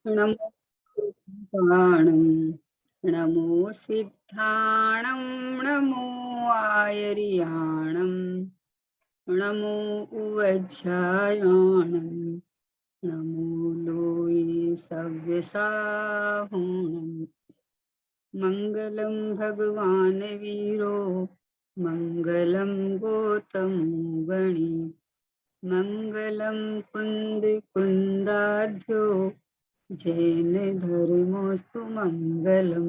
नमो प्राणं नमो सिद्धाणं नमो आयर्याणं नमो उवज्झायाणं नमो लोये सव्यसाहुणं मङ्गलं भगवान् वीरो मङ्गलं गौतमो गणी मङ्गलं कुन्दाध्यो जैन धर्मोस्तु मंगलम।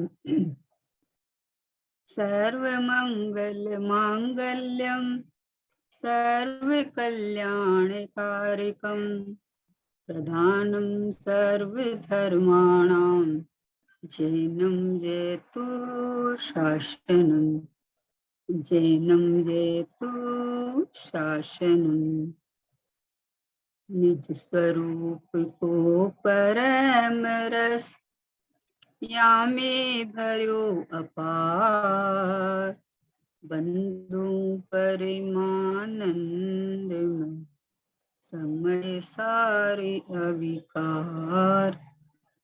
सर्वमंगल मांगल्यम सर्वकल्याणकारिकं प्रधानं सर्वधर्माणां जैनं जयतु शासनं जैनं जयतु शासनं। निज स्वरूप को परम रस यामे भर्यो अपार बंधु परिमानंद में समय सारे अविकार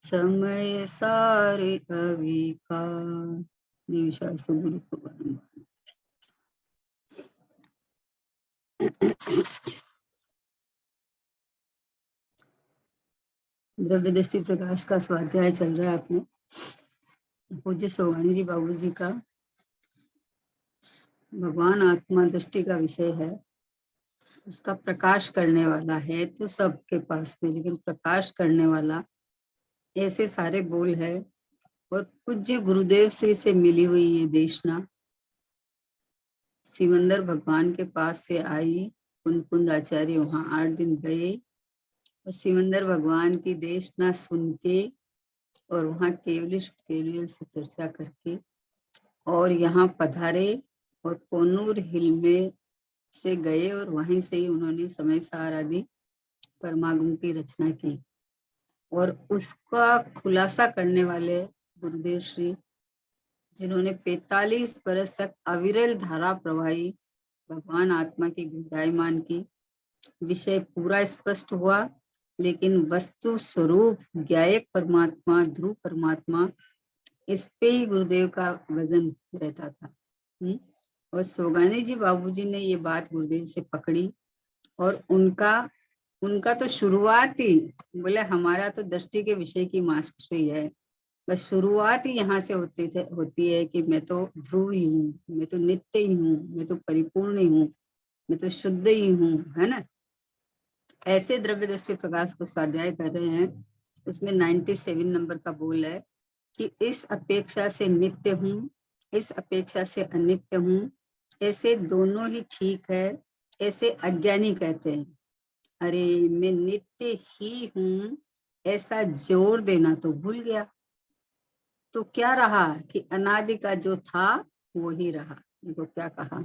समय सारे अविकार। निशा सुगुरु को द्रव्य दृष्टि प्रकाश का स्वाध्याय चल रहा है अपने पूज्य सोगाणी जी बाबू जी का। भगवान आत्मा दृष्टि का विषय है, उसका प्रकाश करने वाला है तो सबके पास में, लेकिन प्रकाश करने वाला ऐसे सारे बोल है। और पूज्य गुरुदेव श्री से मिली हुई ये देशना सिमंदर भगवान के पास से आई। कुंद आचार्य वहां 8 दिन गए और सिमंदर भगवान की देशना सुन के और वहां केवल से चर्चा करके और यहाँ पधारे और कोनूर हिल में से गए और वहीं से ही उन्होंने समय सार आदि परमागम की रचना की। और उसका खुलासा करने वाले गुरुदेव श्री, जिन्होंने 45 बरस तक अविरल धारा प्रवाही भगवान आत्मा की गुंजायमान की, विषय पूरा स्पष्ट हुआ, लेकिन वस्तु स्वरूप ज्ञायक परमात्मा ध्रुव परमात्मा इस पे ही गुरुदेव का वजन रहता था। और सोगानी जी बाबूजी ने ये बात गुरुदेव से पकड़ी और उनका तो शुरुआत ही बोले हमारा तो दृष्टि के विषय की मास्टरी है, बस शुरुआत ही यहाँ से होती है कि मैं तो ध्रुव ही हूँ, मैं तो नित्य ही हूँ, मैं तो परिपूर्ण ही हूँ, मैं तो शुद्ध ही हूँ, है ना। ऐसे द्रव्य दृष्टि प्रकाश को स्वाध्याय कर रहे हैं। उसमें 97 नंबर का बोल है कि इस अपेक्षा से नित्य हूँ, इस अपेक्षा से अनित्य हूँ, ऐसे दोनों ही ठीक है, ऐसे अज्ञानी कहते हैं। अरे मैं नित्य ही हूँ ऐसा जोर देना तो भूल गया, तो क्या रहा कि अनादि का जो था वो ही रहा। देखो क्या कहा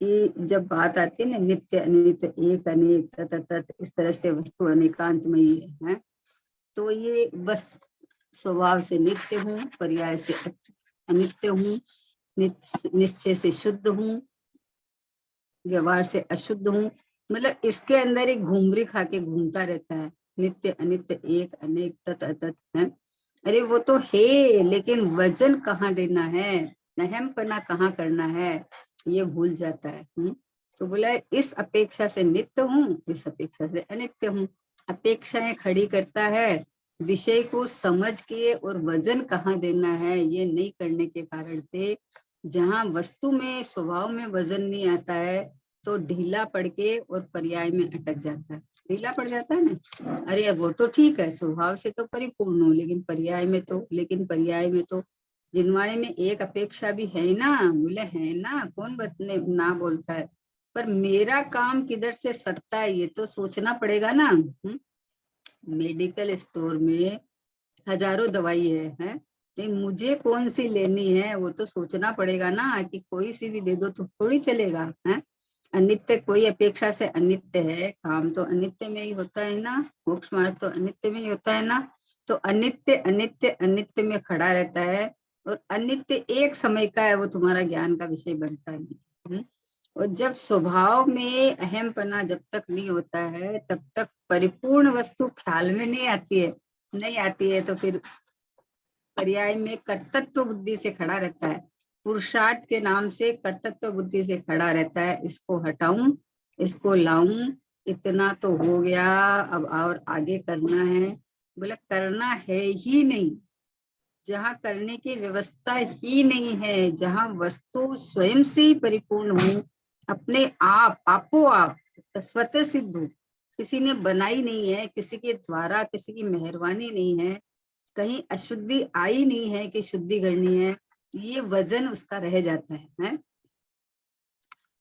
कि जब बात आती है ना नित्य अनित्य एक अनेक तत तत, इस तरह से वस्तु अनेकांतमयी है, तो ये बस स्वभाव से नित्य हूँ, पर्याय से अनित्य हूँ, निश्चय से शुद्ध हूँ, व्यवहार से अशुद्ध हूँ, मतलब इसके अंदर एक घुमरी खा के घूमता रहता है। नित्य अनित्य एक अनेक तत अतत है। अरे वो तो है, लेकिन वजन कहाँ देना है, अहमपना कहाँ करना है, ये भूल जाता है। तो बोला इस अपेक्षा से नित्य हूँ, इस अपेक्षा से अनित्य हूँ। अपेक्षाएं खड़ी करता है, विषय को समझ के और वजन कहाँ देना है ये नहीं करने के कारण से, जहाँ वस्तु में स्वभाव में वजन नहीं आता है तो ढीला पड़ के और पर्याय में अटक जाता है, ढीला पड़ जाता है ना। अरे वो तो ठीक है, स्वभाव से तो परिपूर्ण हो, लेकिन पर्याय में तो जिनवाड़े में एक अपेक्षा भी है ना, बोले है ना, कौन बतने ना बोलता है, पर मेरा काम किधर से सत्ता है ये तो सोचना पड़ेगा ना। मेडिकल स्टोर में हजारों दवाई है, नहीं मुझे कौन सी लेनी है वो तो सोचना पड़ेगा ना, कि कोई सी भी दे दो तो थोड़ी चलेगा है। अनित्य कोई अपेक्षा से अनित्य है, काम तो अनित्य में ही होता है ना, मोक्ष मार्ग तो अनित्य में ही होता है ना। तो अनित्य अनित्य अनित्य में खड़ा रहता है, और अनित्य एक समय का है, वो तुम्हारा ज्ञान का विषय बनता नहीं। और जब स्वभाव में अहमपना जब तक नहीं होता है तब तक परिपूर्ण वस्तु ख्याल में नहीं आती है। नहीं आती है तो फिर पर्याय में कर्तृत्व बुद्धि से खड़ा रहता है। पुरुषार्थ के नाम से कर्तृत्व बुद्धि से खड़ा रहता है। इसको हटाऊं, इसको लाऊं, इतना तो हो गया, अब और आगे करना है। बोले करना है ही नहीं। जहाँ करने की व्यवस्था ही नहीं है, जहाँ वस्तु स्वयं से ही परिपूर्ण हो, अपने आप आपो आप स्वतः सिद्ध हो, किसी ने बनाई नहीं है, किसी के द्वारा किसी की मेहरबानी नहीं है, कहीं अशुद्धि आई नहीं है कि शुद्धि करनी है, ये वजन उसका रह जाता है?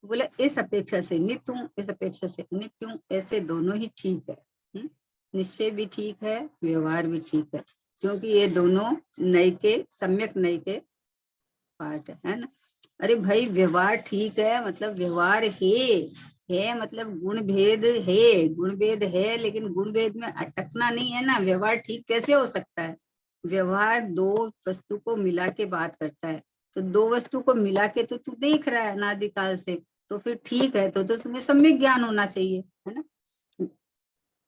बोले इस अपेक्षा से नित्य हूँ, इस अपेक्षा से अनित्य हूँ, ऐसे दोनों ही ठीक है। निश्चय भी ठीक है, व्यवहार भी ठीक है, क्योंकि ये दोनों नय के सम्यक नय के पार्ट है ना। अरे भाई व्यवहार ठीक है मतलब व्यवहार है मतलब गुण भेद है, गुण भेद है, लेकिन गुण भेद में अटकना नहीं है ना। व्यवहार ठीक कैसे हो सकता है? व्यवहार दो वस्तु को मिला के बात करता है, तो दो वस्तु को मिला के तो तू देख रहा है अनादिकाल से, तो फिर ठीक है, तो तुम्हें सम्यक ज्ञान होना चाहिए, है ना।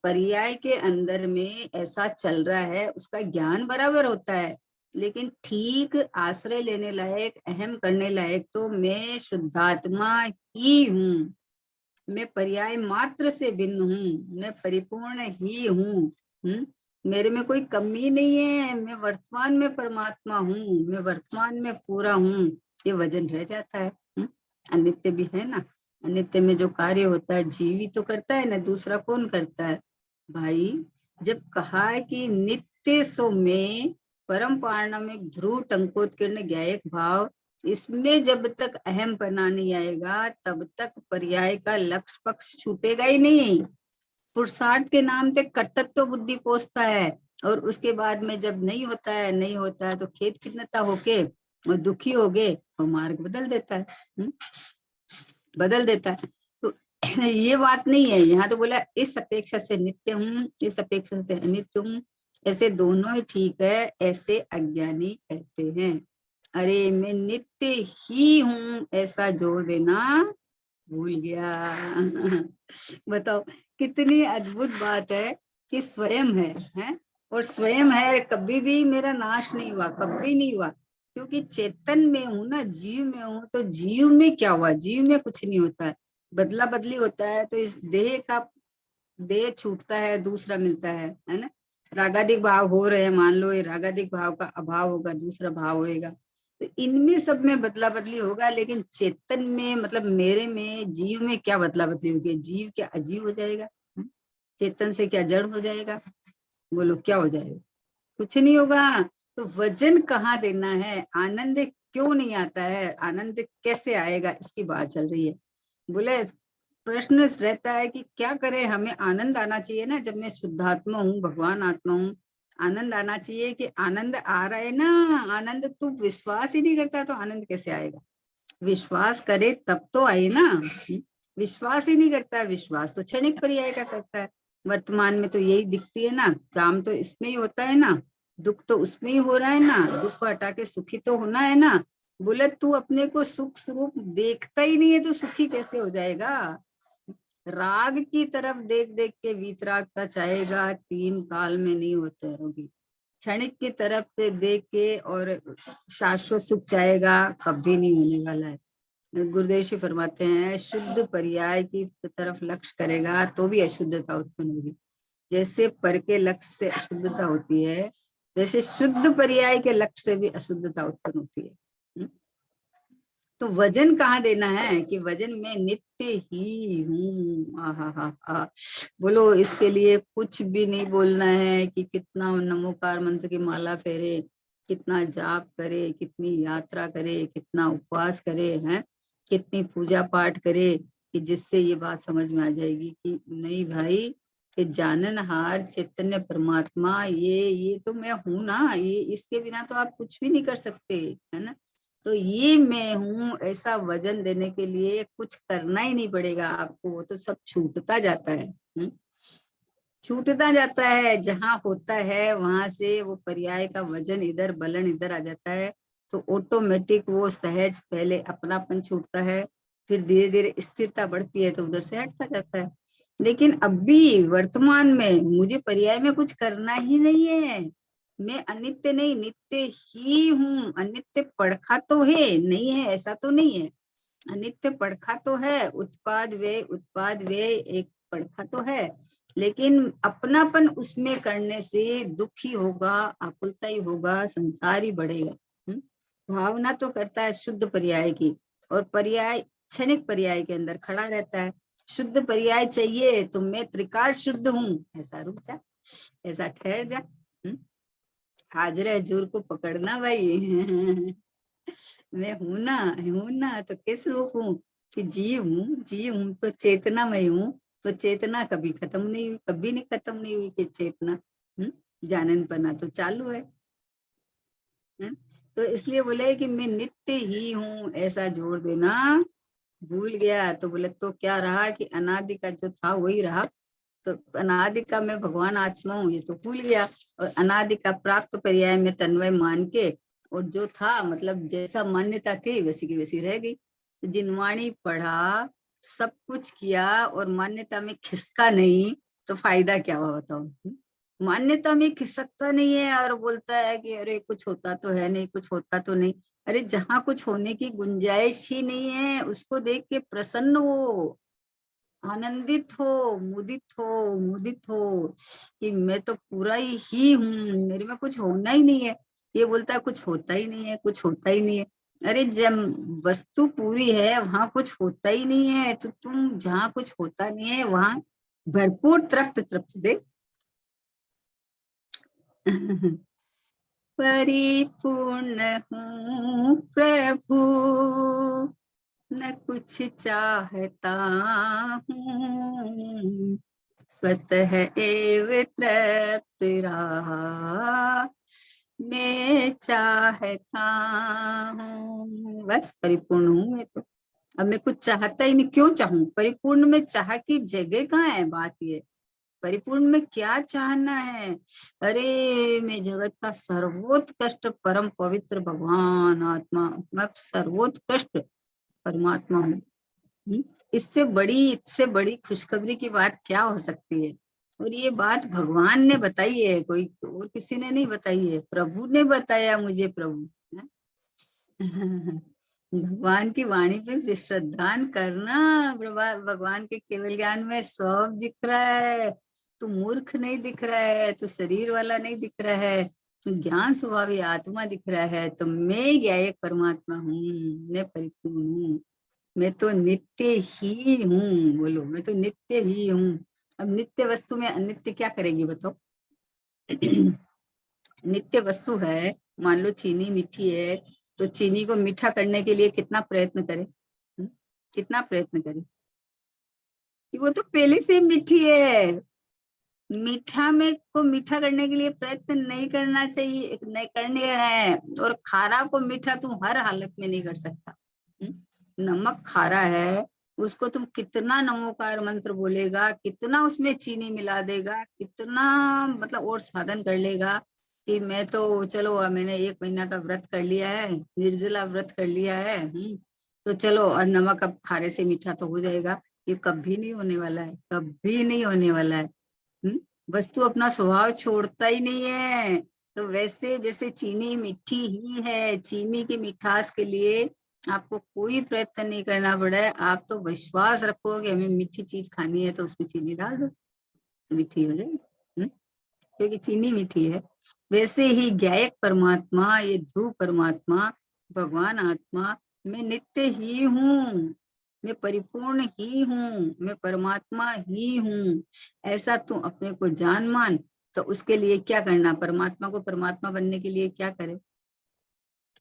पर्याय के अंदर में ऐसा चल रहा है, उसका ज्ञान बराबर होता है, लेकिन ठीक आश्रय लेने लायक, अहम करने लायक तो मैं शुद्धात्मा ही हूँ, मैं पर्याय मात्र से भिन्न हूँ, मैं परिपूर्ण ही हूँ। मेरे में कोई कमी नहीं है, मैं वर्तमान में परमात्मा हूँ, मैं वर्तमान में पूरा हूँ। ये वजन रह जाता है। अनित्य भी है ना, अनित्य में जो कार्य होता है जीव ही तो करता है ना, दूसरा कौन करता है भाई। जब कहा है कि नित्य सो में परम पारणमिक ध्रुव टंकोत्कीर्ण ज्ञायक भाव, इसमें जब तक अहम पना नहीं आएगा तब तक पर्याय का लक्ष्य पक्ष छूटेगा ही नहीं। पुरुषार्थ के नाम पे कर्तृत्व बुद्धि पोसता है, और उसके बाद में जब नहीं होता है, नहीं होता है तो खेद खिन्नता होके और दुखी हो गए और मार्ग बदल देता है। बदल देता है। तो ये बात नहीं है, यहाँ तो बोला इस अपेक्षा से नित्य हूँ, इस अपेक्षा से अनित्य हूँ, ऐसे दोनों ही ठीक है, ऐसे अज्ञानी कहते हैं। अरे मैं नित्य ही हूँ ऐसा जोर देना भूल गया। बताओ कितनी अद्भुत बात है कि स्वयं है और स्वयं है, कभी भी मेरा नाश नहीं हुआ, कभी नहीं हुआ, क्योंकि चेतन में हूं ना, जीव में हूं। तो जीव में क्या हुआ? जीव में कुछ नहीं होता है, बदला बदली होता है। तो इस देह का, देह छूटता है, दूसरा मिलता है ना। रागादिक भाव हो रहे हैं, मान लो ये रागादिक भाव का अभाव होगा, दूसरा भाव होएगा, तो इनमें सब में बदला बदली होगा, लेकिन चेतन में मतलब मेरे में, जीव में क्या बदला बदली होगी? जीव क्या अजीव हो जाएगा? चेतन से क्या जड़ हो जाएगा? बोलो क्या हो जाएगा? कुछ नहीं होगा। तो वजन कहाँ देना है? आनंद क्यों नहीं आता है? आनंद कैसे आएगा? इसकी बात चल रही है। बोले प्रश्न रहता है कि क्या करें, हमें आनंद आना चाहिए ना, जब मैं शुद्धात्मा हूँ, भगवान आत्मा हूँ, आनंद आना चाहिए। कि आनंद आ रहा है ना, आनंद तू विश्वास ही नहीं करता तो आनंद कैसे आएगा? विश्वास करे तब तो आए ना। विश्वास ही नहीं करता है, विश्वास तो क्षणिक पर्याय का करता है। वर्तमान में तो यही दिखती है ना, काम तो इसमें ही होता है ना, दुख तो उसमें ही हो रहा है ना, दुख को हटा के सुखी तो होना है ना। बोले तू अपने को सुख स्वरूप देखता ही नहीं है तो सुखी कैसे हो जाएगा? राग की तरफ देख देख के वीतरागता चाहेगा, तीन काल में नहीं होते होगी। क्षणिक की तरफ से देख के और शाश्वत सुख चाहेगा, कभी नहीं होने वाला है। गुरुदेव जी फरमाते हैं शुद्ध पर्याय की तरफ लक्ष्य करेगा तो भी अशुद्धता उत्पन्न होगी। जैसे पर के लक्ष्य से अशुद्धता होती है, वैसे शुद्ध पर्याय के लक्ष्य से भी अशुद्धता उत्पन्न होती है। तो वजन कहाँ देना है? कि वजन में नित्य ही हूँ। आहा, बोलो इसके लिए कुछ भी नहीं बोलना है कि कितना नमोकार मंत्र की माला फेरे, कितना जाप करे, कितनी यात्रा करे, कितना उपवास करे, हैं कितनी पूजा पाठ करे, कि जिससे ये बात समझ में आ जाएगी कि नहीं भाई, कि जाननहार चैतन्य परमात्मा ये तो मैं हूं ना, ये इसके बिना तो आप कुछ भी नहीं कर सकते, है ना। तो ये मैं हूँ ऐसा वजन देने के लिए कुछ करना ही नहीं पड़ेगा आपको, वो तो सब छूटता जाता है। छूटता जाता है, जहां होता है वहां से वो पर्याय का वजन इधर, बलन इधर आ जाता है। तो ऑटोमेटिक वो सहज पहले अपनापन छूटता है, फिर धीरे धीरे स्थिरता बढ़ती है तो उधर से हटता जाता है। लेकिन अभी वर्तमान में मुझे पर्याय में कुछ करना ही नहीं है। मैं अनित्य नहीं, नित्य ही हूँ। अनित्य पड़खा तो है, नहीं है ऐसा तो नहीं है। अनित्य पड़खा तो है, उत्पाद व्यय एक पड़खा तो है, लेकिन अपनापन उसमें करने से दुख ही होगा, आकुलता ही होगा, संसार ही बढ़ेगा। भावना तो करता है शुद्ध पर्याय की, और पर्याय क्षणिक पर्याय के अंदर खड़ा रहता है। शुद्ध पर्याय चाहिए तो मैं त्रिकाल शुद्ध हूँ, ऐसा रुक जा, ऐसा ठहर जा। हाजिर हजूर को पकड़ना भाई। मैं हूं ना तो किस रूप हूँ कि जी हूँ तो चेतना में हूँ। तो चेतना कभी खत्म नहीं हुई, कभी नहीं खत्म नहीं हुई कि चेतना। जानन पना तो चालू है। तो इसलिए बोले कि मैं नित्य ही हूँ, ऐसा जोड़ देना। भूल गया तो बोले तो क्या रहा कि अनादि का जो था वही रहा। तो अनादि का मैं भगवान आत्मा हूँ ये तो भूल गया, और अनादि का प्राप्त पर्याय में तन्वय मान के, और जो था मतलब जैसा मान्यता थी वैसी की वैसी रह गई। तो जिनवाणी पढ़ा, सब कुछ किया, और मान्यता में खिसका नहीं, तो फायदा क्या हुआ बताओ। मान्यता में खिसकता नहीं है और बोलता है कि अरे कुछ होता तो है नहीं, कुछ होता तो नहीं। अरे जहां कुछ होने की गुंजाइश ही नहीं है उसको देख के प्रसन्न हो, आनंदित हो, मुदित हो कि मैं तो पूरा ही हूँ, मेरे में कुछ होना ही नहीं है। ये बोलता है कुछ होता ही नहीं है, कुछ होता ही नहीं है। अरे जब वस्तु पूरी है वहां कुछ होता ही नहीं है, तो तुम जहाँ कुछ होता नहीं है वहां भरपूर तृप्त तृप्त दे। परिपूर्ण हूँ प्रभु, न कुछ चाहता हूँ, स्वतः एव तृप्त रहा मैं चाहता हूँ। बस परिपूर्ण हूँ मैं तो। अब मैं कुछ चाहता ही नहीं, क्यों चाहूं? परिपूर्ण में चाह की जगह कहाँ है? बात ये, परिपूर्ण में क्या चाहना है? अरे मैं जगत का सर्वोत्कृष्ट परम पवित्र भगवान आत्मा, मैं सर्वोत्कृष्ट परमात्मा हूँ। हम्म? इससे बड़ी खुशखबरी की बात क्या हो सकती है? और ये बात भगवान ने बताई है, कोई और किसी ने नहीं बताई है, प्रभु ने बताया मुझे, प्रभु है। भगवान की वाणी पे श्रद्धान करना। भगवान के केवल ज्ञान में सब दिख रहा है। तू मूर्ख नहीं दिख रहा है, तू शरीर वाला नहीं दिख रहा है, तू ज्ञान स्वभावी आत्मा दिख रहा है। तो मैं क्या एक परमात्मा हूँ, मैं परिपूर्ण हूँ, मैं तो नित्य ही हूँ। बोलो मैं तो नित्य ही हूँ। अब नित्य वस्तु में अनित्य क्या करेगी बताओ। नित्य वस्तु है, मान लो चीनी मीठी है, तो चीनी को मीठा करने के लिए कितना प्रयत्न करें? कितना प्रयत्न करें कि वो तो पहले से ही मीठी है। मीठा में को मीठा करने के लिए प्रयत्न नहीं करना चाहिए, नहीं करने है। और खारा को मीठा तुम हर हालत में नहीं कर सकता। नमक खारा है, उसको तुम कितना नमोकार मंत्र बोलेगा, कितना उसमें चीनी मिला देगा, कितना मतलब और साधन कर लेगा कि मैं तो चलो मैंने 1 महीना का व्रत कर लिया है, निर्जला व्रत कर लिया है। तो चलो और नमक अब खारे से मीठा तो हो जाएगा। ये कभी नहीं होने वाला है, कभी नहीं होने वाला है। हम्म? वस्तु अपना स्वभाव छोड़ता ही नहीं है। तो वैसे जैसे चीनी मीठी ही है, चीनी की मिठास के लिए आपको कोई प्रयत्न नहीं करना पड़ा है। आप तो विश्वास रखोगे हमें मीठी चीज खानी है तो उसमें चीनी डाल दो, तो मीठी हो जाएगी। क्योंकि चीनी मीठी है। वैसे ही ज्ञायक परमात्मा, ये ध्रुव परमात्मा, भगवान आत्मा, मैं नित्य ही हूँ, मैं परिपूर्ण ही हूँ, मैं परमात्मा ही हूँ। ऐसा तू अपने को जान मान। तो उसके लिए क्या करना? परमात्मा को परमात्मा बनने के लिए क्या करे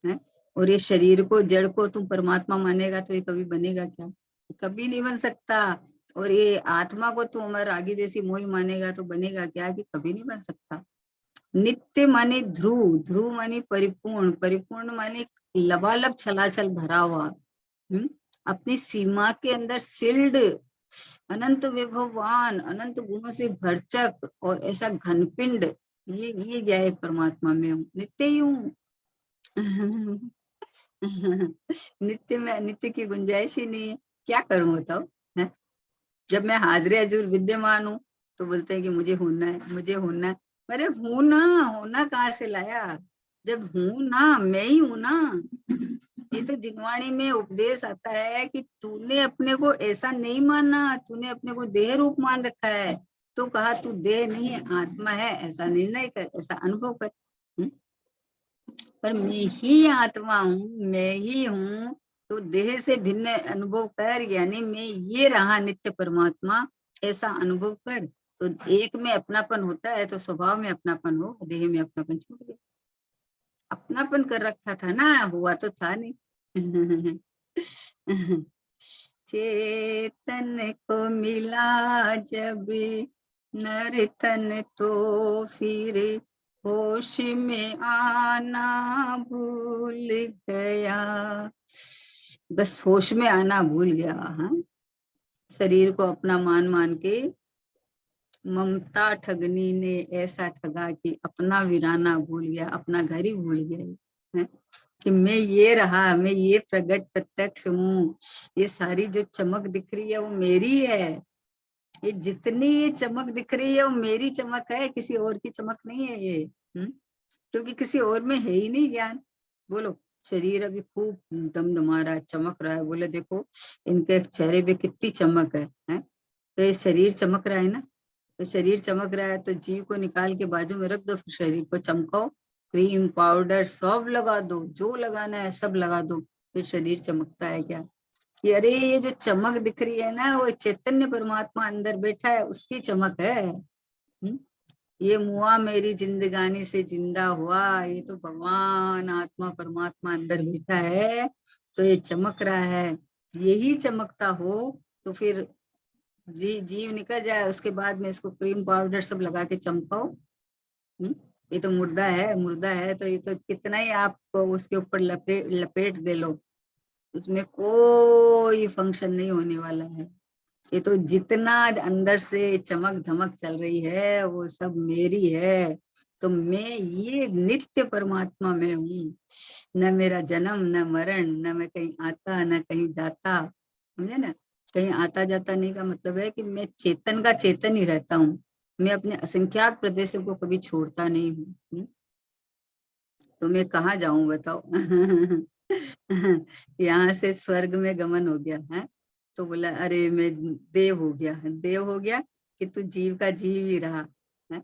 है? और ये शरीर को, जड़ को तुम परमात्मा मानेगा तो ये कभी बनेगा क्या? कभी नहीं बन सकता। और ये आत्मा को तुम रागी जैसी मोही मानेगा तो बनेगा क्या? कि कभी नहीं बन सकता। नित्य माने ध्रुव, ध्रुव माने परिपूर्ण, परिपूर्ण माने लबालब छलाछल भरा हुआ। अपनी सीमा के अंदर सिल्ड, अनंत विभवान, अनंत गुणों से भरचक और ऐसा घनपिंड। ये क्या है? परमात्मा में हूँ, नित्य ही हूँ। नित्य में नित्य की गुंजाइश ही नहीं है। क्या करूं बताओ है? जब मैं हाजिर हजूर विद्यमान हूँ तो बोलते हैं कि मुझे होना है, मुझे होना है। अरे हूं ना, होना कहाँ से लाया? जब हूं ना, मैं ही हूं ना। ये तो जिगवाणी में उपदेश आता है कि तूने अपने को ऐसा नहीं माना, तूने अपने को देह रूप मान रखा है। तो कहा तू देह नहीं है, आत्मा है, ऐसा निर्णय कर, ऐसा अनुभव कर। हम्म? पर मैं ही आत्मा हूँ, मैं ही हूँ। तो देह से भिन्न अनुभव कर, यानी मैं ये रहा नित्य परमात्मा, ऐसा अनुभव कर। तो एक में अपनापन होता है तो स्वभाव में अपनापन हो, देह में अपनापन छूट गया। अपनापन कर रखा था ना, हुआ तो था नहीं। चेतन को मिला जब नर्तन तो फिर होश में आना भूल गया। बस होश में आना भूल गया। हाँ, शरीर को अपना मान मान के ममता ठगनी ने ऐसा ठगा कि अपना वीराना भूल गया, अपना घर ही भूल गया है। कि मैं ये रहा, मैं ये प्रगट प्रत्यक्ष हूँ, ये सारी जो चमक दिख रही है वो मेरी है। ये जितनी ये चमक दिख रही है वो मेरी चमक है, किसी और की चमक नहीं है ये। क्योंकि किसी और में है ही नहीं ज्ञान। बोलो, शरीर अभी खूब दमदमा रहा है, चमक रहा है, बोले देखो इनके चेहरे पे कितनी चमक है? तो ये शरीर चमक रहा है ना। तो शरीर चमक रहा है तो जीव को निकाल के बाजू में रख दो, फिर शरीर को चमकाओ, क्रीम पाउडर सब लगा दो, जो लगाना है सब लगा दो, फिर शरीर चमकता है क्या? कि अरे ये जो चमक दिख रही है ना, वो चैतन्य परमात्मा अंदर बैठा है, उसकी चमक है। ये मुआ मेरी जिंदगानी से जिंदा हुआ, ये तो भगवान आत्मा परमात्मा अंदर बैठा है, तो ये चमक रहा है। यही चमकता हो तो फिर जीव निकल जाए, उसके बाद में इसको क्रीम पाउडर सब लगा के चमकाओ। ये तो मुर्दा है, मुर्दा है, तो ये तो कितना ही आप उसके ऊपर लपेट लपेट दे लो, उसमें कोई फंक्शन नहीं होने वाला है। ये तो जितना अंदर से चमक धमक चल रही है वो सब मेरी है। तो मैं ये नित्य परमात्मा में हूँ। न मेरा जन्म, न मरण, न मैं कहीं आता न कहीं जाता। समझे ना? कहीं आता जाता नहीं का मतलब है कि मैं चेतन का चेतन ही रहता हूँ। मैं अपने असंख्यात प्रदेशों को कभी छोड़ता नहीं हूँ। तो मैं कहाँ जाऊं बताओ? यहाँ से स्वर्ग में गमन हो गया है। तो बोला अरे मैं देव हो गया, देव हो गया कि तू जीव का जीव ही रहा है।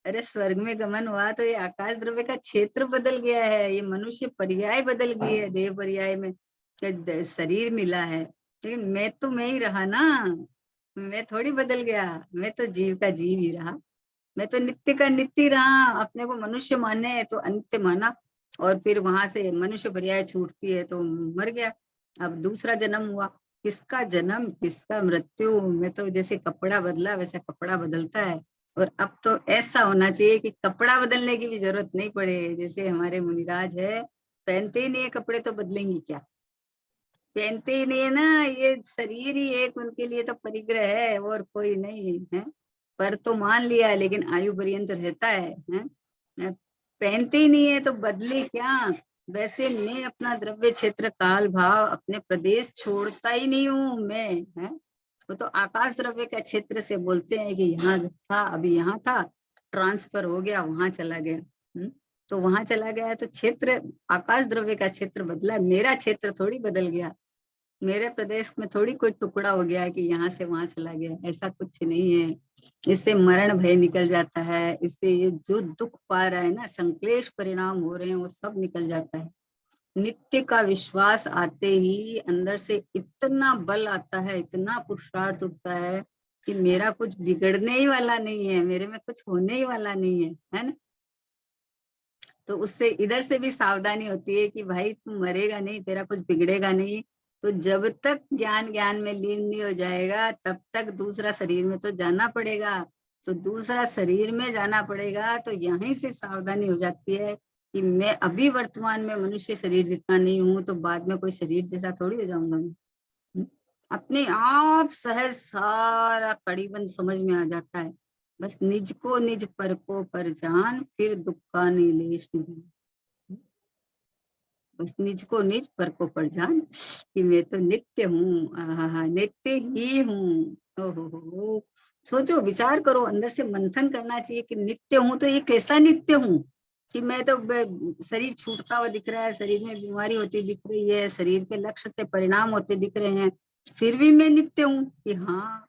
अरे स्वर्ग में गमन हुआ तो ये आकाश द्रव्य का क्षेत्र बदल गया है, ये मनुष्य पर्याय बदल गई है, देव पर्याय में शरीर मिला है। लेकिन मैं तो मैं ही रहा ना, मैं थोड़ी बदल गया। मैं तो जीव का जीव ही रहा। मैं तो नित्य का नित्य रहा। अपने को मनुष्य माने तो अनित्य माना, और फिर वहां से मनुष्य पर्याय छूटती है तो मर गया। अब दूसरा जन्म हुआ, किसका जन्म किसका मृत्यु, मैं तो जैसे कपड़ा बदला वैसा कपड़ा बदलता है। और अब तो ऐसा होना चाहिए कि कपड़ा बदलने की भी जरूरत नहीं पड़े। जैसे हमारे मुनिराज है, पहनते ही नहीं है कपड़े तो बदलेंगे क्या? पहनते ही नहीं है ना, ये शरीर ही एक उनके लिए तो परिग्रह है और कोई नहीं है। पर तो मान लिया लेकिन आयु पर्यंत रहता है? पहनते ही नहीं है तो बदले क्या? वैसे मैं अपना द्रव्य क्षेत्र काल भाव अपने प्रदेश छोड़ता ही नहीं हूँ मैं, है? वो तो आकाश द्रव्य का क्षेत्र से बोलते हैं कि यहाँ था, अभी यहाँ था, ट्रांसफर हो गया, वहां चला गया। तो वहां चला गया तो क्षेत्र, आकाश द्रव्य का क्षेत्र बदला, मेरा क्षेत्र थोड़ी बदल गया। मेरे प्रदेश में थोड़ी कोई टुकड़ा हो गया कि यहाँ से वहां चला गया, ऐसा कुछ नहीं है। इससे मरण भय निकल जाता है, इससे ये जो दुख पा रहा है ना, संक्लेश परिणाम हो रहे हैं, वो सब निकल जाता है। नित्य का विश्वास आते ही अंदर से इतना बल आता है, इतना पुरुषार्थ उठता है कि मेरा कुछ बिगड़ने ही वाला नहीं है, मेरे में कुछ होने ही वाला नहीं है ना? तो उससे इधर से भी सावधानी होती है कि भाई तू मरेगा नहीं, तेरा कुछ बिगड़ेगा नहीं। तो जब तक ज्ञान ज्ञान में लीन नहीं हो जाएगा तब तक दूसरा शरीर में तो जाना पड़ेगा। तो दूसरा शरीर में जाना पड़ेगा तो यहीं से सावधानी हो जाती है कि मैं अभी वर्तमान में मनुष्य शरीर जितना नहीं हूं तो बाद में कोई शरीर जैसा थोड़ी हो जाऊंगा मैं। अपने आप सहज सारा कड़ीबंद समझ में आ जाता है। बस निज को निज पर को पर जान, फिर दुख का नीलेश नहीं। बस निज को निज पर को पर जान कि मैं तो नित्य हूँ। आहा, नित्य ही हूँ। ओहो, सोचो, विचार करो, अंदर से मंथन करना चाहिए कि नित्य हूँ तो ये कैसा नित्य हूँ कि मैं तो शरीर छूटता हुआ दिख रहा है, शरीर में बीमारी होती दिख रही है, शरीर के लक्ष्य से परिणाम होते दिख रहे हैं, फिर भी मैं नित्य हूँ कि हाँ।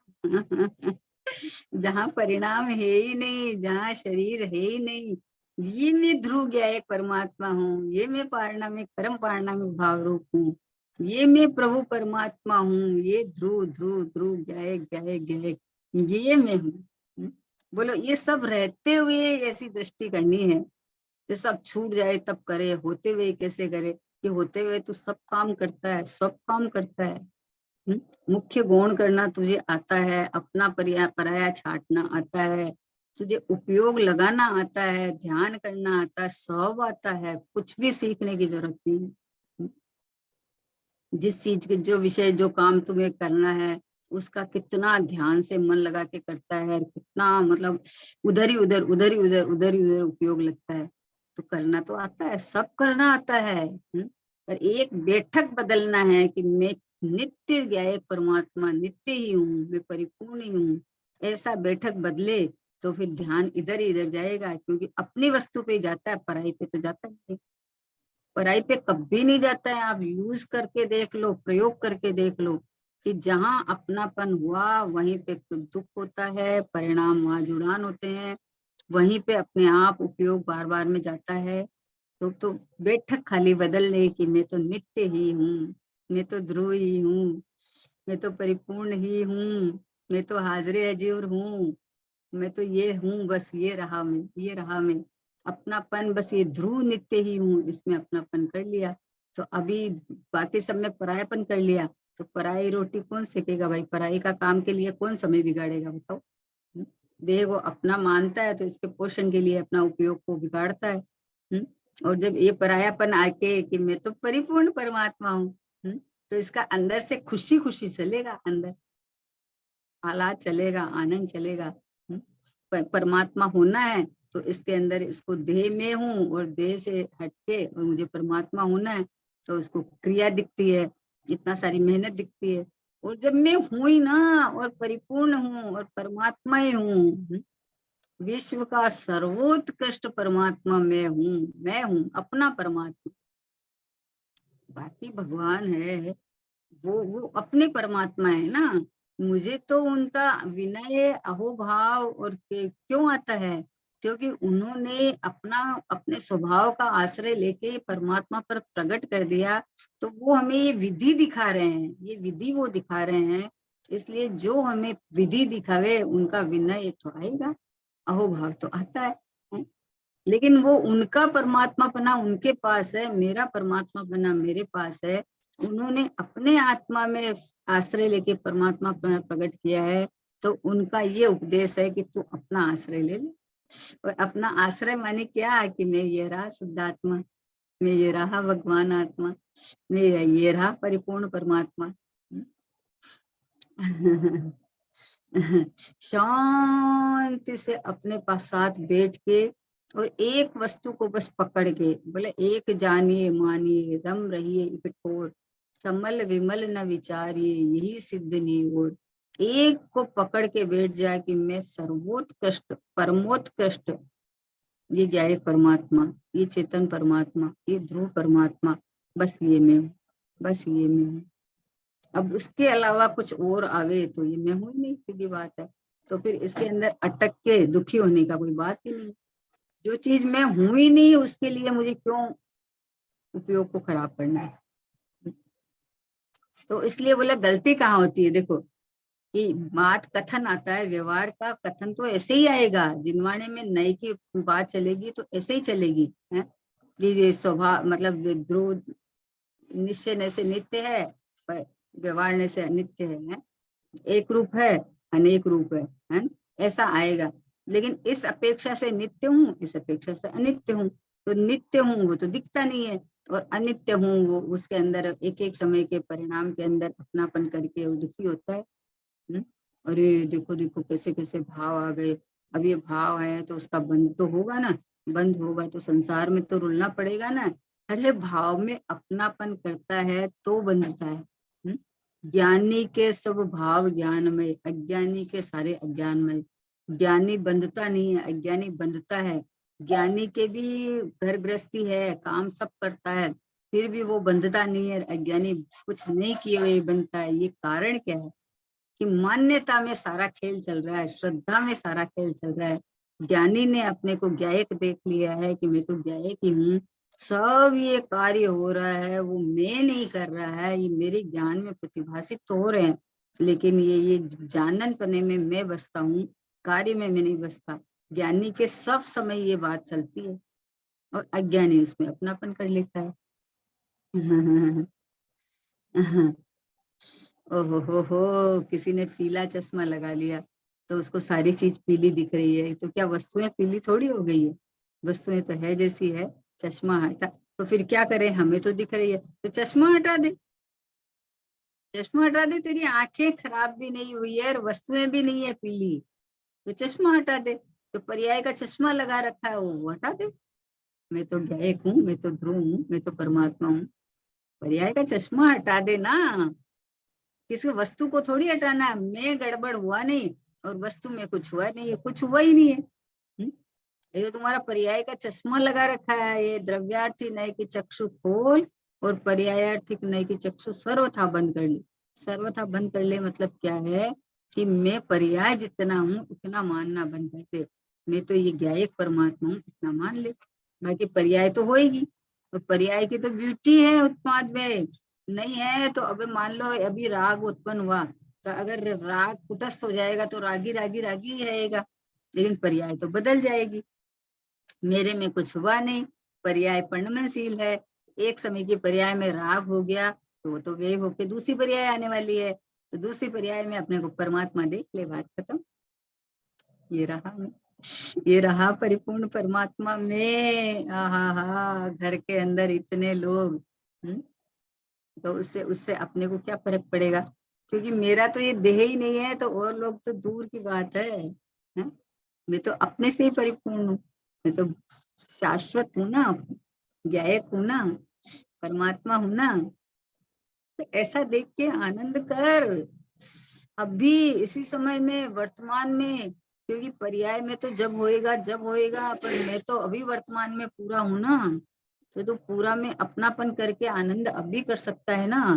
जहाँ परिणाम है ही नहीं, जहाँ शरीर है ही नहीं, ये मैं ध्रुव गया एक परमात्मा हूँ, ये मैं पारणामिक परम पारणामिक भाव रूप हूँ, ये मैं प्रभु परमात्मा हूँ, ये ध्रुव ध्रुव ध्रुव गए गए गए, ये मैं हूँ। बोलो, ये सब रहते हुए ऐसी दृष्टि करनी है कि सब छूट जाए तब करे, होते हुए कैसे करे कि होते हुए तो सब काम करता है, सब काम करता है। मुख्य गौण करना तुझे आता है, अपना पराया छाटना आता है, तुझे उपयोग लगाना आता है, ध्यान करना आता है, सब आता है, कुछ भी सीखने की जरूरत नहीं है। जिस चीज के जो विषय जो काम तुम्हें करना है उसका कितना ध्यान से मन लगा के करता है, कितना मतलब उधर ही उधर उधर ही उधर उधर ही उधर उपयोग लगता है, तो करना तो आता है, सब करना आता है। पर एक बैठक बदलना है कि मैं नित्य ज्ञायक परमात्मा नित्य ही हूँ, मैं परिपूर्ण ही हूँ, ऐसा बैठक बदले तो फिर ध्यान इधर ही इधर जाएगा, क्योंकि अपनी वस्तु पे ही जाता है, पराई पे तो जाता नहीं। पढ़ाई पे कभी नहीं जाता है। आप यूज करके देख लो, प्रयोग करके देख लो कि जहां अपनापन हुआ वहीं पे दुख होता है, परिणाम वहां जुड़ान होते हैं, वहीं पे अपने आप उपयोग बार बार में जाता है। तो बैठक खाली बदल ले कि मैं तो नित्य ही हूँ, मैं तो ध्रुव ही हूँ, मैं तो परिपूर्ण ही हूँ, मैं तो हाजिर हजूर हूँ, मैं तो ये हूँ, बस ये रहा मैं, ये रहा मैं। अपनापन बस ये ध्रुव नित्य ही हूँ, इसमें अपनापन कर लिया तो अभी बाकी सब में परायापन कर लिया तो पराई रोटी कौन सेकेगा भाई, पराई का काम के लिए कौन समय बिगाड़ेगा बताओ। देह को अपना मानता है तो इसके पोषण के लिए अपना उपयोग को बिगाड़ता है। और जब ये परायापन आके कि मैं तो परिपूर्ण परमात्मा हूँ, तो इसका अंदर से खुशी खुशी चलेगा, अंदर हालात चलेगा, आनंद चलेगा। परमात्मा होना है तो इसके अंदर इसको देह में हूँ और देह से हटके और मुझे परमात्मा होना है तो उसको क्रिया दिखती है, इतना सारी मेहनत दिखती है। और जब मैं हूं ही ना और परिपूर्ण हूँ और परमात्मा ही हूँ, विश्व का सर्वोत्कृष्ट परमात्मा मैं हूँ अपना परमात्मा। बाकी भगवान है, वो अपने परमात्मा है ना। मुझे तो उनका विनय अहोभाव और क्यों आता है, क्योंकि उन्होंने अपना अपने स्वभाव का आश्रय लेके परमात्मा पर प्रकट कर दिया, तो वो हमें ये विधि दिखा रहे हैं, ये विधि वो दिखा रहे हैं। इसलिए जो हमें विधि दिखावे उनका विनय तो आएगा, अहोभाव तो आता है। लेकिन वो उनका परमात्मा बना उनके पास है, मेरा परमात्मा बना मेरे पास है। उन्होंने अपने आत्मा में आश्रय लेके परमात्मा प्रकट किया है, तो उनका ये उपदेश है कि तू अपना आश्रय ले ले। और अपना आश्रय माने क्या, कि मैं ये रहा शुद्धात्मा, मैं ये रहा भगवान आत्मा, मैं ये रहा परिपूर्ण परमात्मा। शांति से अपने पास साथ बैठ के और एक वस्तु को बस पकड़ के बोले, एक जानिए मानिए दम रहिए इकठोर, समल विमल न विचारिए यही सिद्ध नहीं और। एक को पकड़ के बैठ जाए कि मैं सर्वोत्कृष्ट परमोत्कृष्ट, ये ज्ञानी परमात्मा, ये चेतन परमात्मा, ये ध्रुव परमात्मा, बस ये मैं हूँ, बस ये मैं हूँ। अब उसके अलावा कुछ और आवे तो ये मैं हूं ही नहीं, सीधी बात है। तो फिर इसके अंदर अटक के दुखी होने का कोई बात ही नहीं। जो चीज मैं हूं ही नहीं उसके लिए मुझे क्यों उपयोग को खराब करना है। तो इसलिए बोला गलती कहाँ होती है, देखो कि बात कथन आता है, व्यवहार का कथन तो ऐसे ही आएगा, जिनवाने में नई की बात चलेगी तो ऐसे ही चलेगी है। ये स्वभाव मतलब ध्रुव निश्चय न से नित्य है, पर व्यवहार न से अनित्य है। एक रूप है, अनेक रूप है न? ऐसा आएगा। लेकिन इस अपेक्षा से नित्य हूँ, इस अपेक्षा से अनित्य हूँ। तो नित्य हूँ वो तो दिखता नहीं है, और अनित्य हूँ वो उसके अंदर एक एक समय के परिणाम के अंदर अपनापन करके वो दुखी होता है। अरे देखो देखो कैसे कैसे भाव आ गए। अब ये भाव है तो उसका बंद तो होगा ना, बंद होगा तो संसार में तो रुलना पड़ेगा ना। अरे भाव में अपनापन करता है तो बंधता है। ज्ञानी के सब भाव ज्ञानमय, अज्ञानी के सारे अज्ञानमय। ज्ञानी बंधता नहीं है, अज्ञानी बंधता है। ज्ञानी के भी घर गृहस्थी है, काम सब करता है, फिर भी वो बंधता नहीं है। अज्ञानी कुछ नहीं किए हुए बंधता है। ये कारण क्या है? कि मान्यता में सारा खेल चल रहा है, श्रद्धा में सारा खेल चल रहा है। ज्ञानी ने अपने को ज्ञायक देख लिया है कि मैं तो ज्ञायक ही हूँ, सब ये कार्य हो रहा है वो मैं नहीं कर रहा है, ये मेरे ज्ञान में प्रतिभाषित तो हो रहे हैं, लेकिन ये जानन पने में मैं बसता हूँ, कार्य में मैं नहीं बसता। ज्ञानी के सब समय ये बात चलती है और अज्ञानी उसमें अपनापन कर लेता है। ओहो हो, किसी ने पीला चश्मा लगा लिया तो उसको सारी चीज पीली दिख रही है, तो क्या वस्तुएं पीली थोड़ी हो गई है? वस्तुएं तो है जैसी है। चश्मा हटा तो फिर क्या करें, हमें तो दिख रही है, तो चश्मा हटा दे। चश्मा हटा दे, तेरी आंखें खराब भी नहीं हुई है और वस्तुएं भी नहीं है पीली, तो चश्मा हटा दे। तो पर्याय का चश्मा लगा रखा है वो हटा दे। मैं तो गायक हूँ, मैं तो ध्रुव हूँ, मैं तो परमात्मा हूँ। पर्याय का चश्मा हटा दे ना, किसी वस्तु को थोड़ी हटाना है। मैं गड़बड़ हुआ नहीं और वस्तु में कुछ हुआ नहीं है, कुछ हुआ ही नहीं है। ये तो तुम्हारा पर्याय का चश्मा लगा रखा है। ये द्रव्यार्थी नय की चक्षु खोल और पर्यायार्थी नय की चक्षु सर्वथा बंद कर ली। सर्वथा बंद कर ले मतलब क्या है कि मैं पर्याय जितना हूँ उतना मानना बंद कर दे। मैं तो ये ज्ञायक परमात्मा हूँ इतना मान ले, बाकी पर्याय तो होएगी। और पर्याय की तो ब्यूटी है उत्पाद में, नहीं है तो अब मान लो अभी राग उत्पन्न हुआ, तो अगर राग कुटस्थ हो जाएगा तो रागी रागी रागी ही रहेगा, लेकिन पर्याय तो बदल जाएगी। मेरे में कुछ हुआ नहीं, पर्याय परिणमनशील है। एक समय की पर्याय में राग हो गया तो वो तो वे होके दूसरी पर्याय आने वाली है, तो दूसरी पर्याय में अपने को परमात्मा देख ले, बात खत्म। ये रहा मैं, ये रहा परिपूर्ण परमात्मा में। हा घर के अंदर इतने लोग। तो उससे उससे अपने को क्या फर्क पड़ेगा, क्योंकि मेरा तो ये देह ही नहीं है, तो और लोग तो दूर की बात है। मैं तो अपने से ही परिपूर्ण हूँ, मैं तो शाश्वत हूँ ना, ज्ञायक हूँ ना, परमात्मा हूँ ना। तो ऐसा देख के आनंद कर अभी इसी समय में, वर्तमान में, क्योंकि पर्याय में तो जब होएगा जब होएगा, पर मैं तो अभी वर्तमान में पूरा हूँ ना, तो पूरा में अपनापन करके आनंद अभी कर सकता है ना।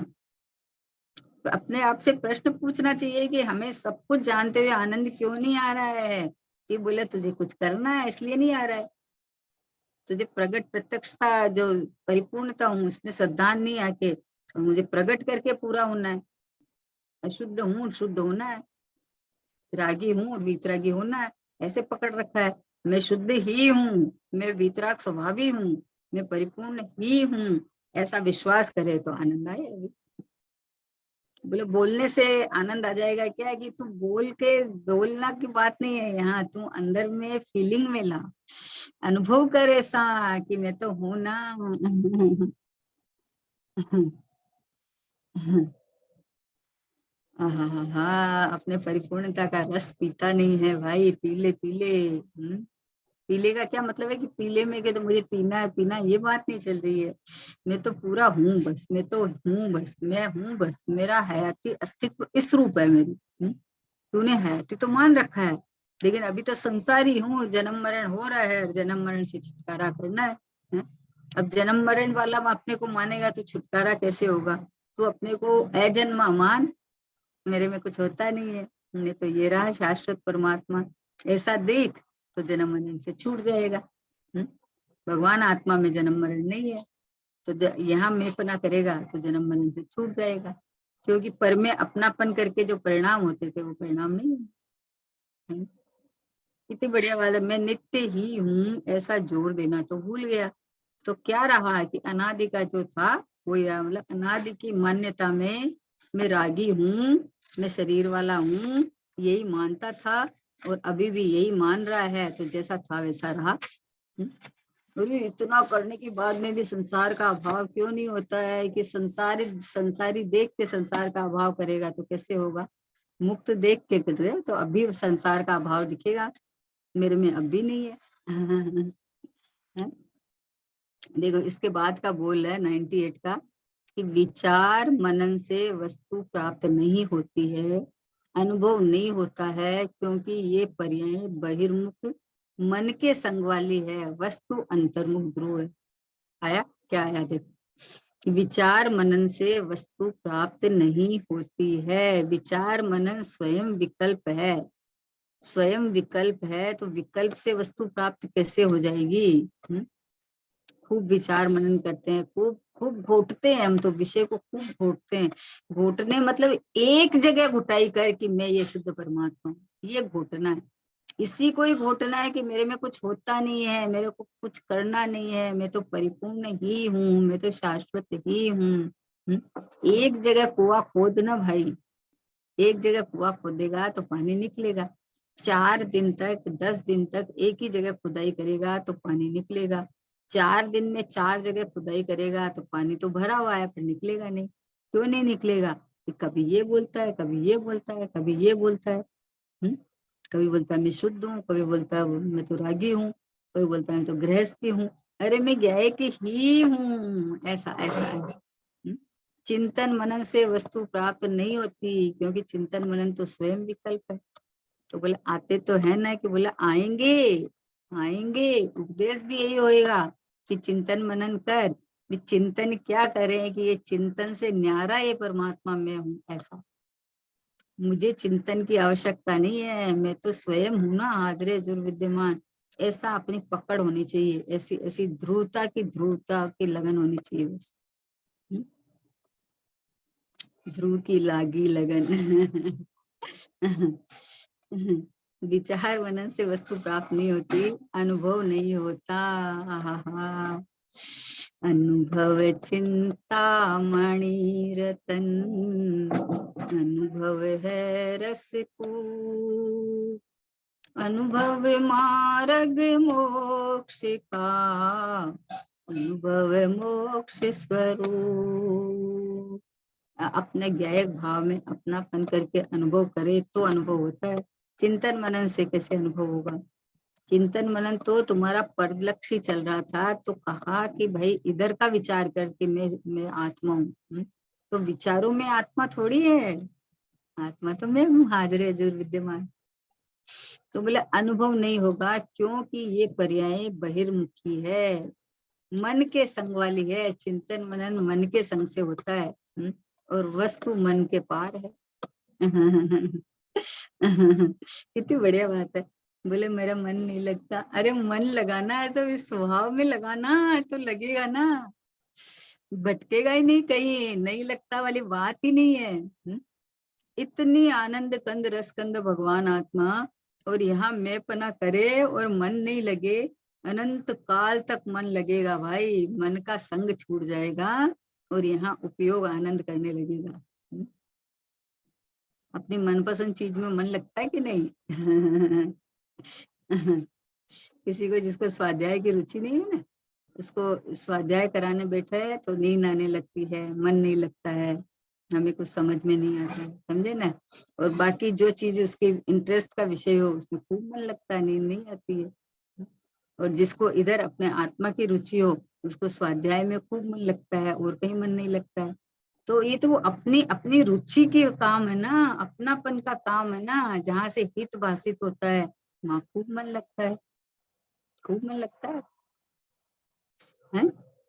तो अपने आप से प्रश्न पूछना चाहिए कि हमें सब कुछ जानते हुए आनंद क्यों नहीं आ रहा है? कि बोले तुझे कुछ करना है इसलिए नहीं आ रहा है, तुझे प्रगट प्रत्यक्षता जो परिपूर्णता हूँ उसमें श्रद्धा नहीं आके, और मुझे प्रकट करके पूरा होना है। अशुद्ध हूँ शुद्ध होना है, रागी हूँ और वीतरागी होना है, ऐसे पकड़ रखा है। मैं शुद्ध ही हूँ, मैं वीतराग स्वभावी हूँ, मैं परिपूर्ण ही हूँ, ऐसा विश्वास करे तो आनंद आए। बोले बोलने से आनंद आ जाएगा क्या, कि तू बोल के बोलना की बात नहीं है यहाँ, तू अंदर में फीलिंग में ला, अनुभव कर ऐसा कि मैं तो हूं ना। हाँ, अपने परिपूर्णता का रस पीता नहीं है भाई, पीले पीले। पीले का क्या मतलब है कि पीले में के तो मुझे पीना है पीना, ये बात नहीं चल रही है। मैं तो पूरा हूँ बस, मैं तो हूँ बस, मैं हूँ बस, मेरा हयाती अस्तित्व इस रूप है मेरी। तूने हयाती तो मान रखा है, लेकिन अभी तो संसारी हूँ, जन्म मरण हो रहा है, जन्म मरण से छुटकारा करना है? अब जन्म मरण वाला अपने को मानेगा तो छुटकारा कैसे होगा? तू अपने को अजन्मा मान, मेरे में कुछ होता नहीं है, हमने तो ये रहा शाश्वत परमात्मा, ऐसा देख तो जन्म मरण से छूट जाएगा। भगवान आत्मा में जन्म मरण नहीं है, तो यहाँ में पना करेगा तो जन्म मरण से छूट जाएगा, क्योंकि पर में अपनापन करके जो परिणाम होते थे वो परिणाम नहीं है। कितनी बढ़िया वाला, मैं नित्य ही हूँ ऐसा जोर देना तो भूल गया। तो क्या रहा कि अनादि का जो था वही रहा, मतलब अनादि की मान्यता में मैं रागी हूँ, मैं शरीर वाला हूँ, यही मानता था और अभी भी यही मान रहा है, तो जैसा था वैसा रहा। बोली इतना करने के बाद में भी संसार का अभाव क्यों नहीं होता है? कि संसारी देख के संसार का अभाव करेगा तो कैसे होगा? मुक्त देख के तो अभी संसार का अभाव दिखेगा, मेरे में अब भी नहीं है। देखो इसके बाद का बोल है 98 का कि विचार मनन से वस्तु प्राप्त नहीं होती है, अनुभव नहीं होता है, क्योंकि ये पर्याय बहिर्मुख मन के संग वाली है, वस्तु अंतर्मुख ध्रुव है। आया क्या आया देखो, विचार मनन से वस्तु प्राप्त नहीं होती है। विचार मनन स्वयं विकल्प है, स्वयं विकल्प है, तो विकल्प से वस्तु प्राप्त कैसे हो जाएगी? खूब विचार मनन करते हैं, खूब खूब घोटते हैं, हम तो विषय को खूब घोटते हैं। घोटने मतलब एक जगह घुटाई कर कि मैं ये शुद्ध परमात्मा हूँ, ये घोटना है। इसी को ही घोटना है कि मेरे में कुछ होता नहीं है, मेरे को कुछ करना नहीं है, मैं तो परिपूर्ण ही हूँ, मैं तो शाश्वत ही हूँ। एक जगह कुआं खोदना भाई, एक जगह कुआं खोदेगा तो पानी निकलेगा। 4 दिन तक 10 दिन तक एक ही जगह खुदाई करेगा तो पानी निकलेगा। 4 दिन में 4 जगह खुदाई करेगा तो पानी तो भरा हुआ है, पर निकलेगा नहीं। क्यों नहीं निकलेगा? कि कभी ये बोलता है, कभी ये बोलता है, कभी ये बोलता है। कभी बोलता है मैं शुद्ध हूँ, कभी बोलता है मैं तो रागी हूँ, कभी बोलता है मैं तो गृहस्थी हूँ। अरे मैं गायक ही हूँ, ऐसा ऐसा है। चिंतन मनन से वस्तु प्राप्त नहीं होती, क्योंकि चिंतन मनन तो स्वयं विकल्प है। तो बोले आते तो है ना, कि बोला आएंगे, आएंगे। उपदेश भी यही होएगा कि चिंतन मनन कर। चिंतन क्या करें कि ये चिंतन से न्यारा ये परमात्मा में हूँ, ऐसा। मुझे चिंतन की आवश्यकता नहीं है, मैं तो स्वयं हूं ना, हाजरे जुर विद्यमान। ऐसा अपनी पकड़ होनी चाहिए, ऐसी ऐसी ध्रुवता की लगन होनी चाहिए बस। ध्रुव की लागी लगन। विचार मनन से वस्तु प्राप्त नहीं होती, अनुभव नहीं होता। अनुभव चिंता मणि रतन, अनुभव है रस को, अनुभव मार्ग मोक्ष का, अनुभव मोक्ष स्वरूप। अपने गायक भाव में अपनापन करके अनुभव करे तो अनुभव होता है। चिंतन मनन से कैसे अनुभव होगा? चिंतन मनन तो तुम्हारा परलक्ष्य चल रहा था, तो कहा कि भाई इधर का विचार करके मैं आत्मा हूँ। तो विचारों में आत्मा थोड़ी है, आत्मा तो मैं हूँ, हाजिर हजूर विद्यमान। तो बोले अनुभव नहीं होगा, क्योंकि ये पर्याय बहिर्मुखी है, मन के संग वाली है। चिंतन मनन मन के संग से होता है, और वस्तु मन के पार है। कितनी बढ़िया बात है। बोले मेरा मन नहीं लगता, अरे मन लगाना है तो इस स्वभाव में लगाना, तो लगेगा ना, भटकेगा ही नहीं कहीं, नहीं लगता वाली बात ही नहीं है। इतनी आनंद कंद रस कंद भगवान आत्मा, और यहाँ मैं पना करे और मन नहीं लगे, अनंत काल तक मन लगेगा भाई, मन का संग छूट जाएगा और यहाँ उपयोग आनंद करने लगेगा। अपनी मनपसंद चीज में मन लगता है कि नहीं? किसी को जिसको स्वाध्याय की रुचि नहीं है ना, उसको स्वाध्याय कराने बैठे है तो नींद आने लगती है, मन नहीं लगता है, हमें कुछ समझ में नहीं आता, समझे ना। और बाकी जो चीज उसके इंटरेस्ट का विषय हो उसमें खूब मन लगता है, नींद नहीं आती है। और जिसको इधर अपने आत्मा की रुचि हो उसको स्वाध्याय में खूब मन लगता है और कहीं मन नहीं लगता है। तो ये तो वो अपनी अपनी रुचि के काम है ना, अपनापन का काम है ना, जहाँ से हित भाषित होता है वहाँ खूब मन लगता है, खूब मन लगता है।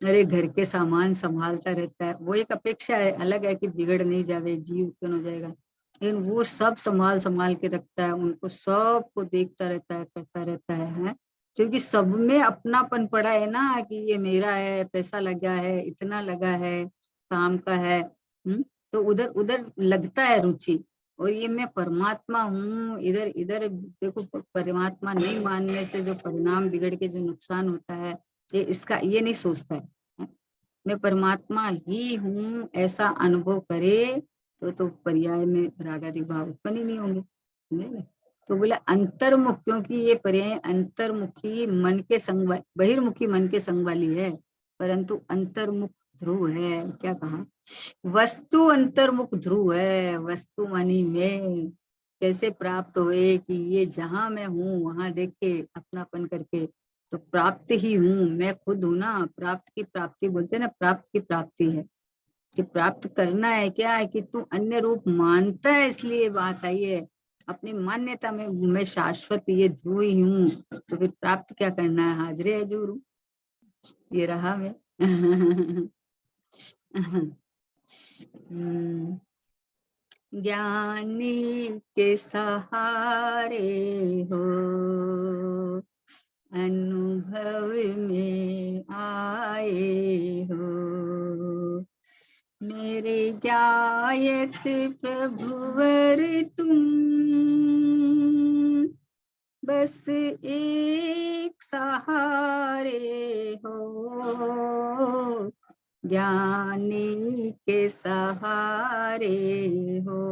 अरे घर के सामान संभालता रहता है, वो एक अपेक्षा है, अलग है कि बिगड़ नहीं जावे, जीव उत्पन्न हो जाएगा, लेकिन वो सब संभाल संभाल के रखता है, उनको सबको देखता रहता है, करता रहता है। क्योंकि सब में अपनापन पड़ा है ना, कि ये मेरा है, पैसा लगा है, इतना लगा है, काम का है। तो उधर उधर लगता है रुचि। और ये मैं परमात्मा हूँ, इधर इधर देखो, परमात्मा नहीं मानने से जो परिणाम बिगड़ के जो नुकसान होता है, ये इसका ये नहीं सोचता है। मैं परमात्मा ही हूँ ऐसा अनुभव करे तो पर्याय में रागादि भाव उत्पन्न ही नहीं होंगे, समझे ना? तो बोला अंतर्मुख, क्योंकि ये पर्याय अंतर्मुखी मन के संग, बहिर्मुखी मन के संग वाली है, परंतु अंतर्मुख ध्रुव है। क्या कहा? वस्तु अंतर्मुख ध्रुव है, वस्तु मानी में कैसे प्राप्त हुए कि ये जहां मैं हूँ वहां देखे अपनापन करके तो प्राप्त ही हूँ, मैं खुद हूँ ना। प्राप्त की प्राप्ति बोलते हैं ना, प्राप्त की प्राप्ति है कि प्राप्त करना है। क्या है कि तू अन्य रूप मानता है, इसलिए बात आई है। अपनी मान्यता में मैं शाश्वत ये ध्रुव ही हूँ, तो फिर प्राप्त क्या करना है, हाजिर हजूर हूँ, ये रहा मैं। ज्ञानी के सहारे हो, अनुभव में आए हो, मेरे गायक प्रभुवर तुम, बस एक सहारे हो, ज्ञानी के सहारे हो।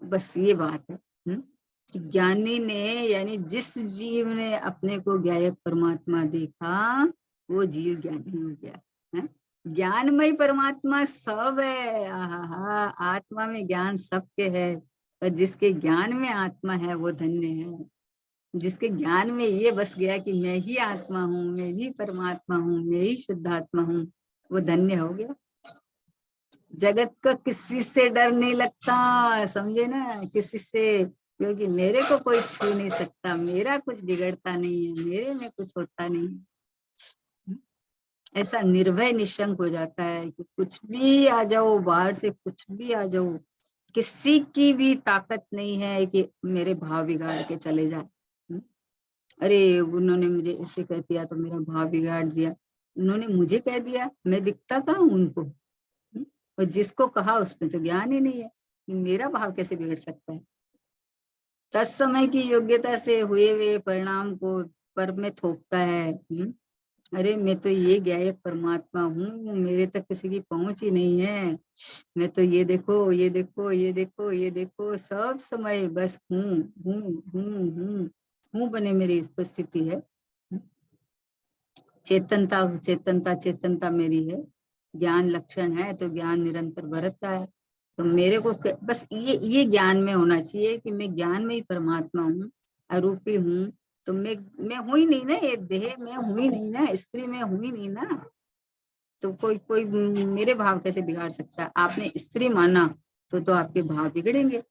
बस ये बात है कि ज्ञानी ने, यानी जिस जीव ने अपने को गायक परमात्मा देखा, वो जीव ज्ञानी हो गया है। ज्ञानमय परमात्मा सब है। आहा, आत्मा में ज्ञान सबके है, पर जिसके ज्ञान में आत्मा है वो धन्य है। जिसके ज्ञान में ये बस गया कि मैं ही आत्मा हूँ, मैं ही परमात्मा हूँ, मैं ही शुद्ध आत्मा हूँ, वो धन्य हो गया। जगत का किसी से डर नहीं लगता, समझे ना, किसी से, क्योंकि मेरे को कोई छू नहीं सकता, मेरा कुछ बिगड़ता नहीं है, मेरे में कुछ होता नहीं है। ऐसा निर्भय निशंक हो जाता है कि कुछ भी आ जाओ, बाहर से कुछ भी आ जाओ, किसी की भी ताकत नहीं है कि मेरे भाव बिगाड़ के चले जाए। अरे उन्होंने मुझे ऐसे कह दिया तो मेरा भाव बिगाड़ दिया, उन्होंने मुझे कह दिया, मैं दिखता कहाँ हूं उनको। और जिसको कहा उसमें तो ज्ञान ही नहीं है कि मेरा भाव कैसे बिगड़ सकता है। तत्समय की योग्यता से हुए हुए परिणाम को पर में थोपता है। अरे मैं तो ये गायक परमात्मा हूँ, मेरे तक किसी की पहुंच ही नहीं है। मैं तो ये देखो, ये देखो, ये देखो, ये देखो, सब समय बस हूँ हूँ हूँ हूँ हूँ बने मेरी उपस्थिति है। चेतनता चेतनता चेतनता मेरी है। ज्ञान लक्षण है तो ज्ञान निरंतर बरतता है। तो मेरे को बस ये ज्ञान में होना चाहिए कि मैं ज्ञान में ही परमात्मा हूँ, अरूपी हूँ। तो मैं हुई नहीं ना, ये देह में हुई नहीं ना, स्त्री में हुई नहीं ना, तो कोई कोई मेरे भाव कैसे बिगाड़ सकता है। आपने स्त्री माना तो आपके भाव बिगड़ेंगे।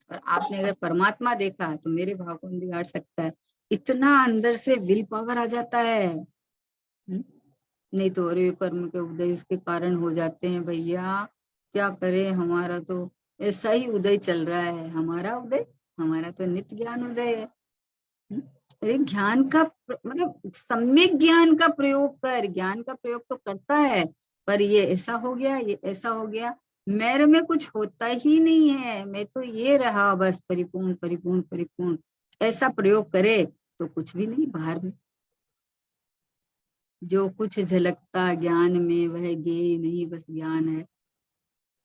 और आपने अगर परमात्मा देखा तो मेरे भाव को बिगाड़ सकता है। इतना अंदर से विल पावर आ जाता है। नहीं तो अरे कर्म के उदय इसके कारण हो जाते हैं भैया, क्या करें, हमारा तो ऐसा ही उदय चल रहा है। हमारा उदय, हमारा तो नित्य ज्ञान उदय है। अरे ज्ञान का मतलब सम्यक ज्ञान का प्रयोग कर, ज्ञान का प्रयोग तो करता है, पर ये ऐसा हो गया, ये ऐसा हो गया, मेरे में कुछ होता ही नहीं है, मैं तो ये रहा बस परिपूर्ण परिपूर्ण परिपूर्ण। ऐसा प्रयोग करे तो कुछ भी नहीं बाहर में। जो कुछ झलकता ज्ञान में वह गेय नहीं, बस ज्ञान है।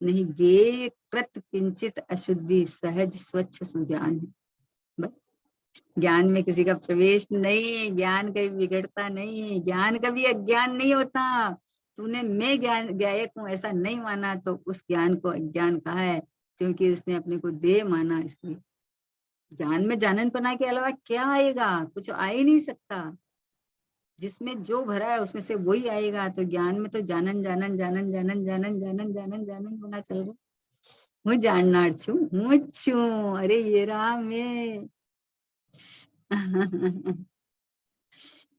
नहीं गेय कृत किंचित अशुद्धि, सहज स्वच्छ सुज्ञान है। ज्ञान में किसी का प्रवेश नहीं, ज्ञान कभी बिगड़ता नहीं, ज्ञान कभी अज्ञान नहीं होता। तूने मैं ज्ञान गायक हूँ ऐसा नहीं माना तो उस ज्ञान को अज्ञान कहा है, क्योंकि उसने अपने को देह माना। इसलिए ज्ञान में जाननपना के अलावा क्या आएगा, कुछ आ ही नहीं सकता। जिसमें जो भरा है उसमें से वही आएगा। तो ज्ञान में तो जानन जानन जानन जानन जानन जानन जानन जानन बना चल रहा। હું જાણનાર છું, હું જ છું, અરે ये राम है।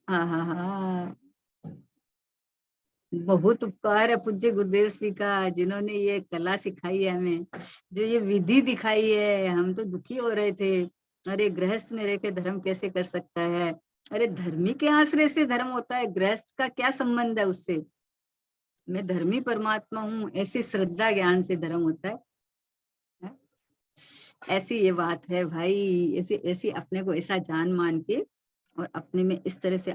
हाँ हाँ हाँ, बहुत उपकार है पूज्य गुरुदेव श्री का, जिन्होंने ये कला सिखाई है हमें, जो ये विधि दिखाई है। हम तो दुखी हो रहे थे, अरे गृहस्थ में रह के धर्म कैसे कर सकता है। अरे धर्मी के आश्रय से धर्म होता है, गृहस्थ का क्या संबंध है उससे। मैं धर्मी परमात्मा हूँ, ऐसी श्रद्धा ज्ञान से धर्म होता है। ऐसी ये बात है भाई, ऐसी ऐसी अपने को ऐसा जान मान के और अपने में इस तरह से